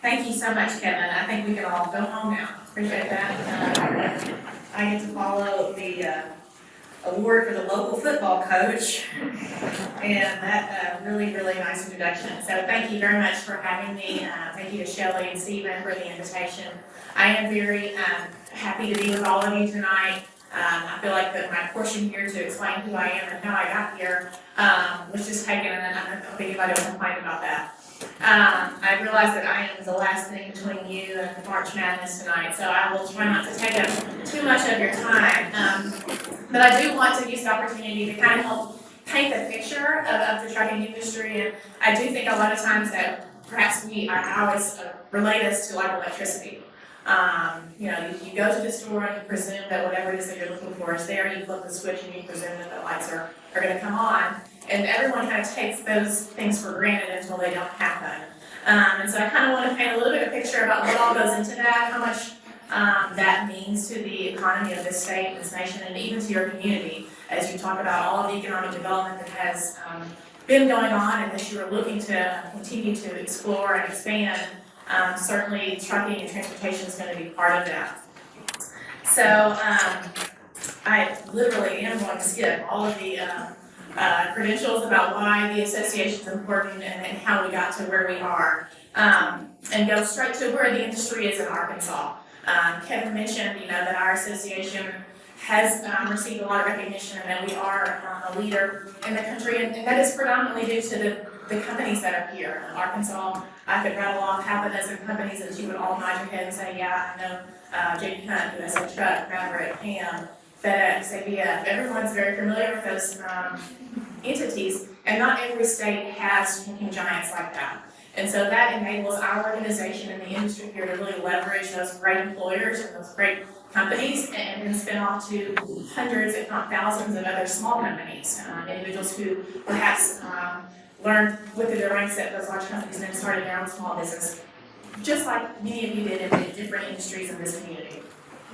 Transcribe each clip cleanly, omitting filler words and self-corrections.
Thank you so much, Kevin. I think we can all go home now. Appreciate that. I get to follow the award for the local football coach, and that really nice introduction. So thank you very much for having me. Thank you to Shelley and Stephen for the invitation. I am very happy to be with all of you tonight. I feel like that my portion here to explain who I am and how I got here was just taken, and I don't think anybody will complain about that. I realize that I am the last thing between you and March Madness tonight, so I will try not to take up too much of your time. But I do want to use the opportunity to kind of help paint the picture of the trucking industry, and I do think a lot of times that perhaps I always relate us to like electricity. You go to the store and you presume that whatever it is that you're looking for is there, you flip the switch and you presume that the lights are going to come on, and everyone kind of takes those things for granted until they don't happen. And so I kind of want to paint a little bit of a picture about what all goes into that, how much that means to the economy of this state, this nation, and even to your community as you talk about all of the economic development that has been going on and that you are looking to continue to explore and expand. Certainly trucking and transportation is going to be part of that. So I literally am going to skip all of the credentials about why the association is important and how we got to where we are, and go straight to where the industry is in Arkansas. Kevin mentioned, that our association has received a lot of recognition and that we are a leader in the country, and that is predominantly due to the companies that are here. In Arkansas, I could rattle off half a dozen companies that you would all nod your head and say, yeah, I know J.D. Hunt, USA Truck, Maverick, Ham, FedEx, ABF. Everyone's very familiar with those entities, and not every state has trucking giants like that. And so that enables our organization and the industry here to really leverage those great employers and those great companies and then spin off to hundreds, if not thousands, of other small companies, individuals who perhaps learned within their ranks at those large companies and then started their own small business, just like many of you did in different industries in this community.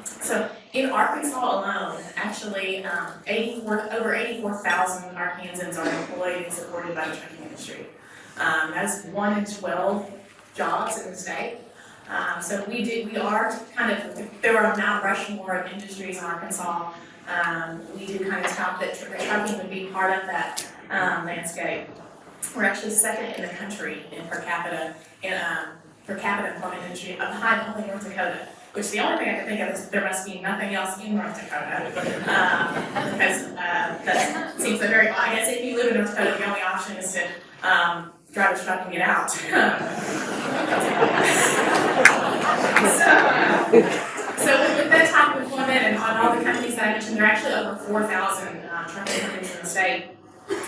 So in Arkansas alone, actually, over 84,000 Arkansans are employed and supported by the trucking industry. That's 1 in 12 jobs in the state. So we are kind of, if there were a Mount Rushmore of industries in Arkansas, we do kind of tout that trucking would be part of that landscape. We're actually second in the country in per capita employment industry, behind only North Dakota, which the only thing I can think of is there must be nothing else in North Dakota, because that seems a very, I guess if you live in North Dakota, the only option is to drive a truck and get out. So with that type of employment and on all the companies that I mentioned, there are actually over 4,000 trucking companies in the state.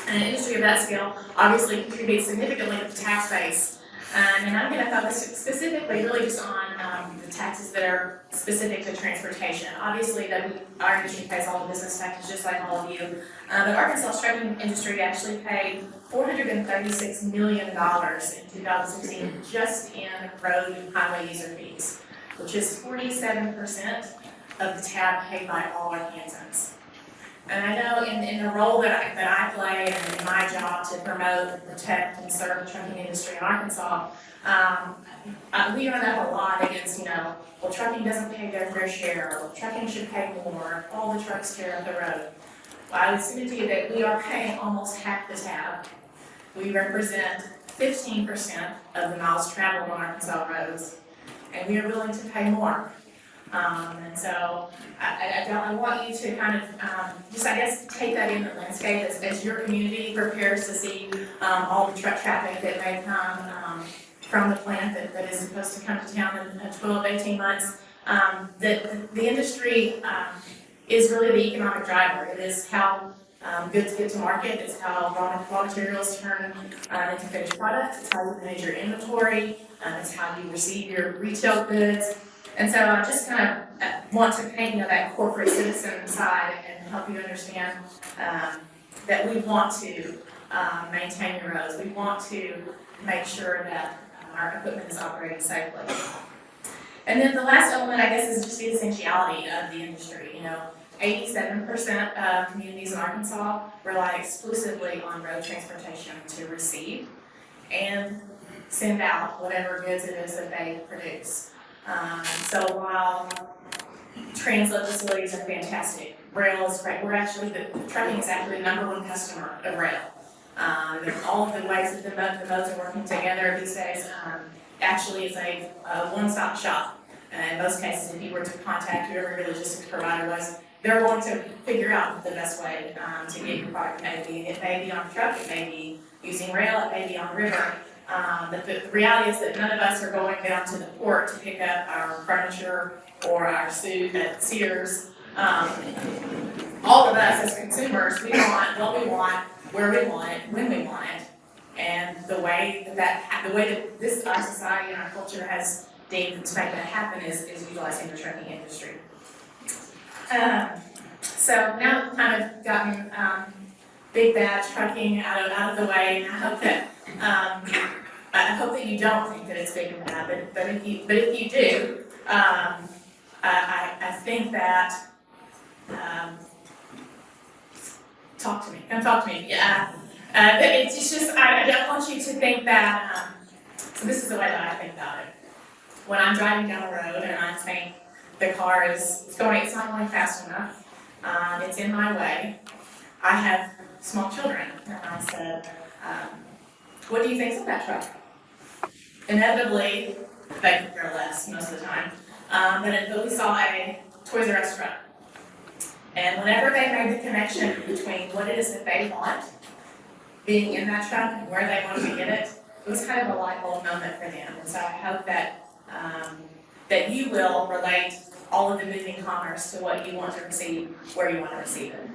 And an industry of that scale obviously contributes significantly to the tax base. And I'm going to focus specifically really just on the taxes that are specific to transportation. Obviously, our industry pays all the business taxes just like all of you. But Arkansas' trucking industry actually paid $436 million in 2016 just in road and highway user fees, which is 47% of the tab paid by all Arkansans. And I know in the role that I play and in my job to promote, protect, and serve the trucking industry in Arkansas, we run up a lot against, well, trucking doesn't pay their fair share, or trucking should pay more, all the trucks tear up the road. Well, I would submit to you that we are paying almost half the tab. We represent 15% of the miles traveled on Arkansas roads, and we are willing to pay more. And so I want you to kind of just, I guess, take that in the landscape as your community prepares to see all the truck traffic that may come from the plant that is supposed to come to town in 12, 18 months. The industry is really the economic driver. It is how goods get to market. It's how raw materials turn into finished products. It's how you manage your inventory. It's how you receive your retail goods. And so I just kind of want to paint that corporate citizen side and help you understand that we want to maintain your roads. We want to make sure that our equipment is operating safely. And then the last element, I guess, is just the essentiality of the industry. 87% of communities in Arkansas rely exclusively on road transportation to receive and send out whatever goods it is that they produce. So while transload facilities are fantastic, rail is great. Trucking is actually the #1 customer of rail. All of the ways that the modes are working together these days actually is a one-stop shop. In most cases, if you were to contact whoever your logistics provider was, they're going to figure out the best way to get your product. It may be on a truck, it may be using rail, it may be on river. But the reality is that none of us are going down to the port to pick up our furniture or our suit at Sears. All of us as consumers, we want what we want, where we want it, when we want it. And the way that this our society and our culture has deemed to make that happen is utilizing the trucking industry. So now we've kind of gotten big bad trucking out of the way, and I hope that you don't think that it's big and bad, but if you do, I think that come talk to me. Yeah. But it's just I don't want you to think that. So this is the way that I think about it. When I'm driving down the road and I think the car it's not going fast enough, it's in my way. I have small children, and I said, what do you think's in that truck? Inevitably, they could care less most of the time. But we saw a Toys R Us truck. And whenever they made the connection between what it is that they want being in that truck and where they wanted to get it, it was kind of a light bulb moment for them. And so I hope that that you will relate all of the moving commerce to what you want to receive, where you want to receive it.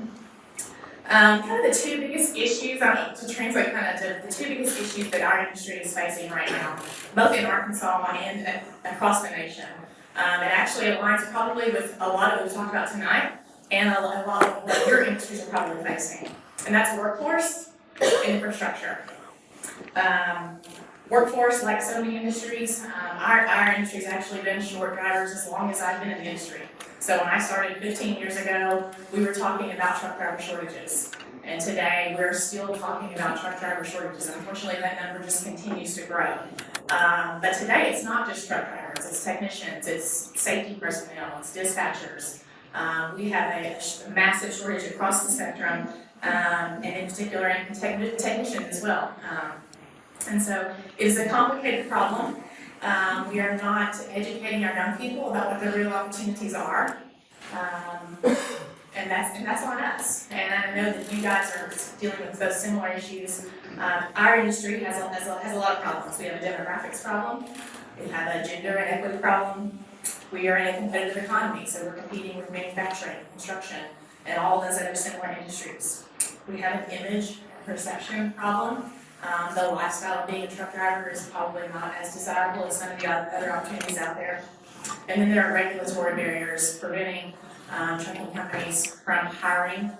Kind of the two biggest issues, to translate kind of to the two biggest issues that our industry is facing right now, both in Arkansas and across the nation. It actually aligns probably with a lot of what we talked about tonight and a lot of what your industries are probably facing. And that's workforce and infrastructure. Workforce, like so many industries, our industry's actually been short drivers as long as I've been in the industry. So when I started 15 years ago, we were talking about truck driver shortages. And today, we're still talking about truck driver shortages. Unfortunately, that number just continues to grow. But today, it's not just truck drivers, it's technicians, it's safety personnel, it's dispatchers. We have a massive shortage across the spectrum, and in particular in technicians as well. And so it is a complicated problem. We are not educating our young people about what their real opportunities are. And that's on us. And I know that you guys are dealing with those similar issues. Our industry has a lot of problems. We have a demographics problem. We have a gender and equity problem. We are in a competitive economy, so we're competing with manufacturing, construction, and all those other similar industries. We have an image perception problem. The lifestyle of being a truck driver is probably not as desirable as some of the other opportunities out there. And then there are regulatory barriers preventing trucking companies from hiring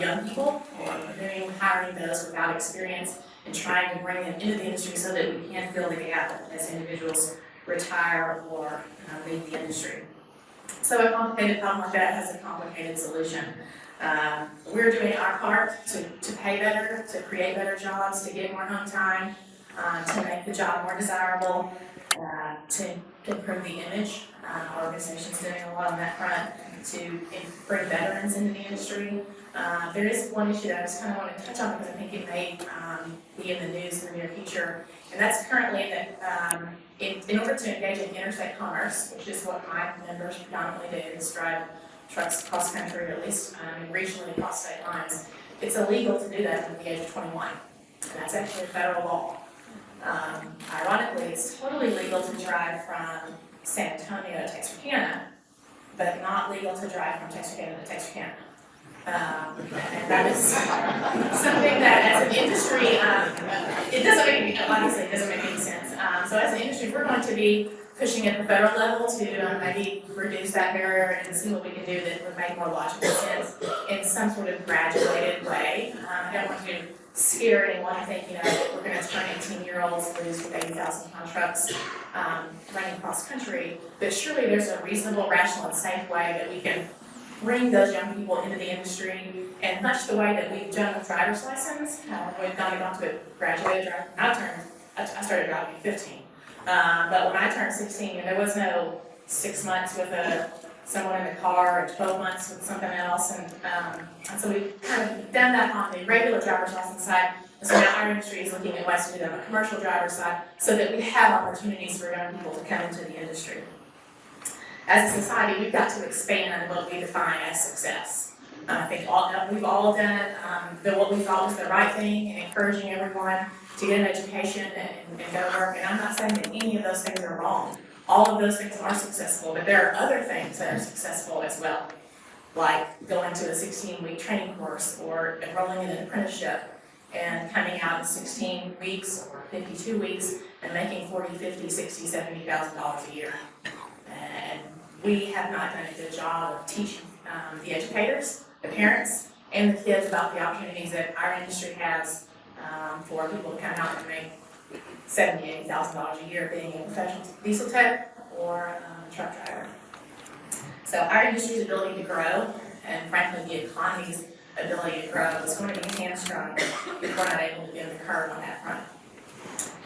young people, or preventing hiring those without experience, and trying to bring them into the industry so that we can fill the gap as individuals retire or leave the industry. So a complicated problem like that has a complicated solution. We're doing our part to pay better, to create better jobs, to get more home time, to make the job more desirable, to improve the image. Our organization's doing a lot on that front to bring veterans into the industry. There is one issue that I just kind of want to touch on because I think it may be in the news in the near future, and that's currently that in order to engage in interstate commerce, which is what my members predominantly do, is drive trucks cross country, or at least regionally across state lines, it's illegal to do that under the age of 21. And that's actually federal law. Ironically, it's totally legal to drive from San Antonio to Texarkana, but not legal to drive from Texarkana to Texarkana. And that is something that as an industry, it doesn't make any sense. So as an industry, we're going to be pushing at the federal level to maybe reduce that barrier and see what we can do that would make more logical sense in some sort of graduated way. I don't want to scare anyone. I think, we're going to turn 18-year-olds loose with 80,000-pound trucks running across country, but surely there's a reasonable, rational, and safe way that we can bring those young people into the industry, and much the way that we've done with driver's license. We've not gone to a graduated driver, not turned I started driving at 15. But when I turned 16, there was no 6 months with someone in the car and 12 months with something else. And so we've kind of done that on the regular driver's license side. And so now our industry is looking at ways to do that on the commercial driver's side so that we have opportunities for young people to come into the industry. As a society, we've got to expand what we define as success. I think we've all done what we thought was the right thing in encouraging everyone to get an education and go to work. And I'm not saying that any of those things are wrong. All of those things are successful, but there are other things that are successful as well, like going to a 16-week training course or enrolling in an apprenticeship and coming out in 16 weeks or 52 weeks and making $40,000, $50,000, $60,000, $70,000 a year. And we have not done a good job of teaching the educators, the parents, and the kids about the opportunities that our industry has for people to come out and make $70,000, $80,000 a year being a professional diesel tech or truck driver. So our industry's ability to grow, and frankly the economy's ability to grow, is going to be hamstrung if we're not able to bend the curve on that front.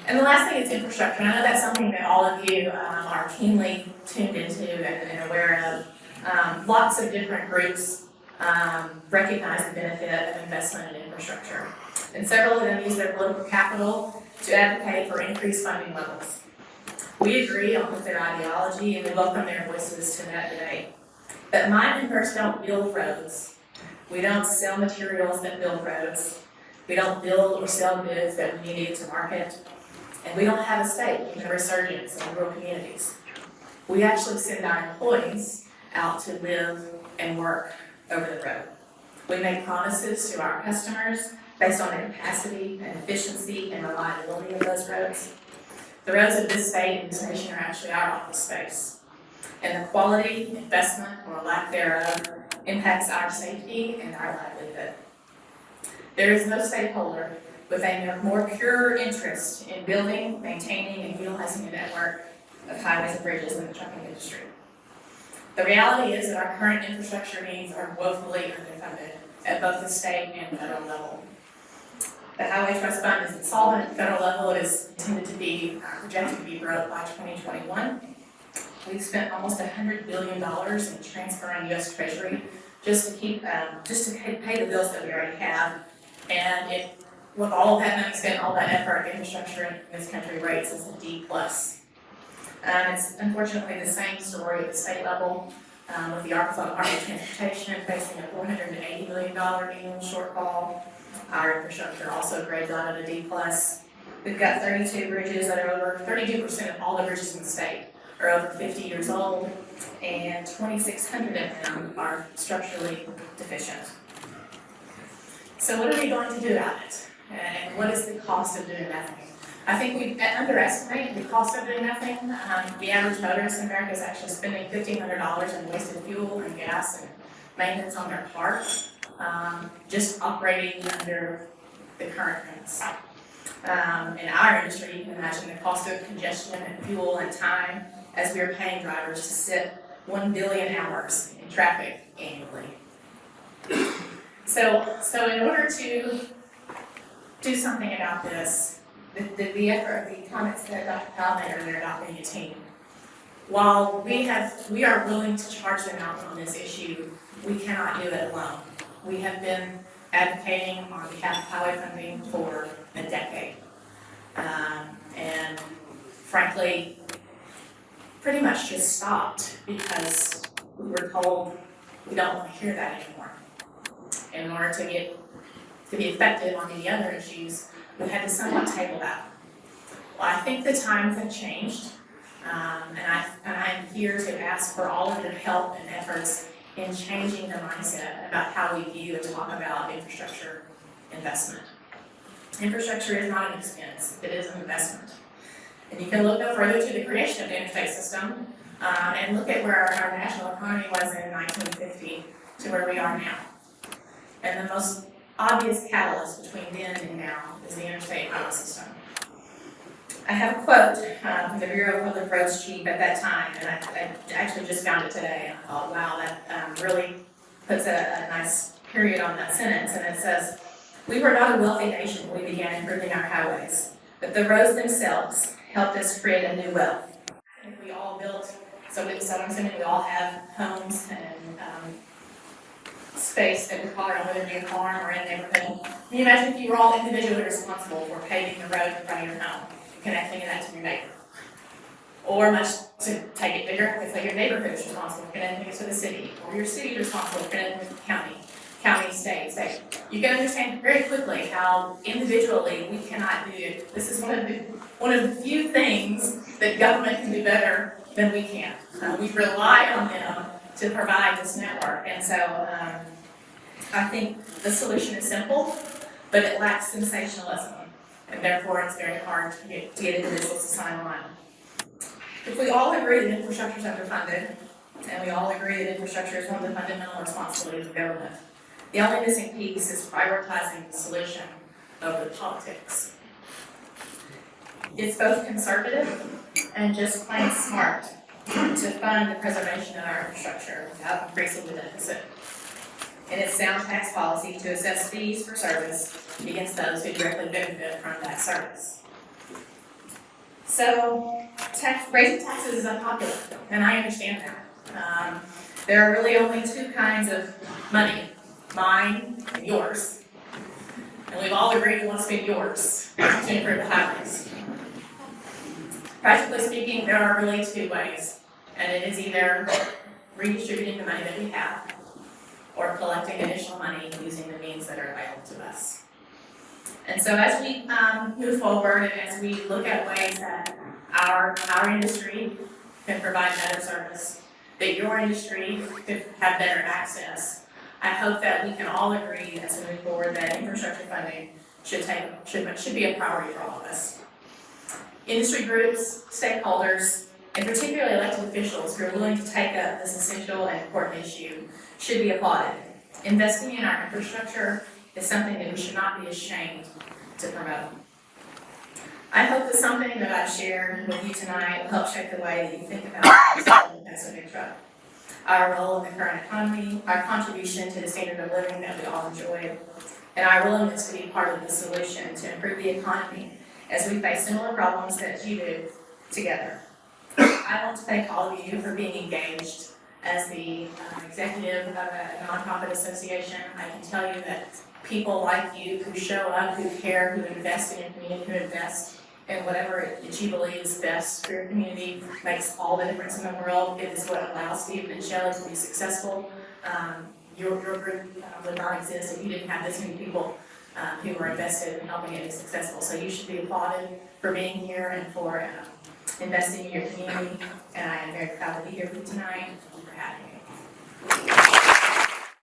And the last thing is infrastructure. And I know that's something that all of you are keenly tuned into and aware of. Lots of different groups recognize the benefit of investment in infrastructure. And several of them use their political capital to advocate for increased funding levels. We agree with their ideology and we welcome their voices to that debate. But my members don't build roads. We don't sell materials that build roads. We don't build or sell goods that we need to market. And we don't have a stake in the resurgence in rural communities. We actually send our employees out to live and work over the road. We make promises to our customers based on the capacity and efficiency and reliability of those roads. The roads of this state and this nation are actually our office space. And the quality, investment, or lack thereof impacts our safety and our livelihood. There is no stakeholder with a more pure interest in building, maintaining, and utilizing a network of highways and bridges than the trucking industry. The reality is that our current infrastructure needs are woefully underfunded at both the state and federal level. The Highway Trust Fund is insolvent at the federal level. It is intended to be projected to be broke by 2021. We've spent almost $100 billion in transferring U.S. Treasury just to pay the bills that we already have. And with all of that money spent, all that effort, infrastructure in this country rates as a D+. It's unfortunately the same story at the state level with the Arkansas Department of Transportation facing a $480 million annual shortfall. Our infrastructure also grades out at a D+. We've got 32 bridges that are over 32% of all the bridges in the state are over 50 years old, and 2,600 of them are structurally deficient. So what are we going to do about it? And what is the cost of doing nothing? I think we underestimate the cost of doing nothing. The average motorist in America is actually spending $1,500 in wasted fuel and gas and maintenance on their car, just operating under the current rates. In our industry, you can imagine the cost of congestion and fuel and time as we are paying drivers to sit 1 billion hours in traffic annually. So in order to do something about this, the effort, the comments that Dr. Powell made earlier about being a team, while we are willing to charge them out on this issue, we cannot do it alone. We have been advocating on behalf of highway funding for a decade. And frankly, pretty much just stopped because we were told we don't want to hear that anymore. In order to be effective on the other issues, we had to somewhat table that. Well, I think the times have changed, and I'm here to ask for all of your help and efforts in changing the mindset about how we view and talk about infrastructure investment. Infrastructure is not an expense, it is an investment. And you can look no further to the creation of the interstate system and look at where our national economy was in 1950 to where we are now. And the most obvious catalyst between then and now is the interstate highway system. I have a quote from the Bureau of Public Roads chief at that time, and I actually just found it today. I thought, wow, that really puts a nice period on that sentence. And it says, "We were not a wealthy nation when we began improving our highways. but the roads themselves helped us create a new wealth. If we all built, so I'm assuming we all have homes and space that we call our own, whether it be a farm or in a neighborhood. Can you imagine if you were all individually responsible for paving the road in front of your home, connecting that to your neighbor? Or much to take it bigger, it's like your neighborhood is responsible for connecting it to the city, or your city is responsible for connecting it to the county, state. You can understand very quickly how individually we cannot do it. This is one of the few things that government can do better than we can. We rely on them to provide this network, and so I think the solution is simple, but it lacks sensationalism, and therefore it's very hard to get individuals to sign on. If we all agree that infrastructure is underfunded, and we all agree that infrastructure is one of the fundamental responsibilities of government, the only missing piece is prioritizing the solution over the politics. It's both conservative and just plain smart to fund the preservation of our infrastructure without increasing the deficit. And it's sound tax policy to assess fees for service against those who directly benefit from that service. So, raising taxes is unpopular, and I understand that. There are really only two kinds of money, mine and yours. And we've all agreed we want to spend yours to improve the highways. Practically speaking, there are really two ways, and it is either redistributing the money that we have or collecting additional money using the means that are available to us. And so as we move forward and as we look at ways that our industry can provide better service, that your industry could have better access, I hope that we can all agree as we move forward that infrastructure funding should be a priority for all of us. Industry groups, stakeholders, and particularly elected officials who are willing to take up this essential and important issue should be applauded. Investing in our infrastructure is something that we should not be ashamed to promote. I hope that something that I've shared with you tonight will help shape the way that you think about the Pacific Truck, our role in the current economy, our contribution to the standard of living that we all enjoy, and our willingness to be part of the solution to improve the economy as we face similar problems that you do together. I want to thank all of you for being engaged. As the executive of a nonprofit association, I can tell you that people like you who show up, who care, who invest in your community, who invest in whatever that you believe is best for your community makes all the difference in the world. It is what allows Stephen and Shelley to be successful. Your group would not exist if you didn't have this many people who were invested in helping it be successful. So you should be applauded for being here and for investing in your community. And I am very proud to be here with you tonight.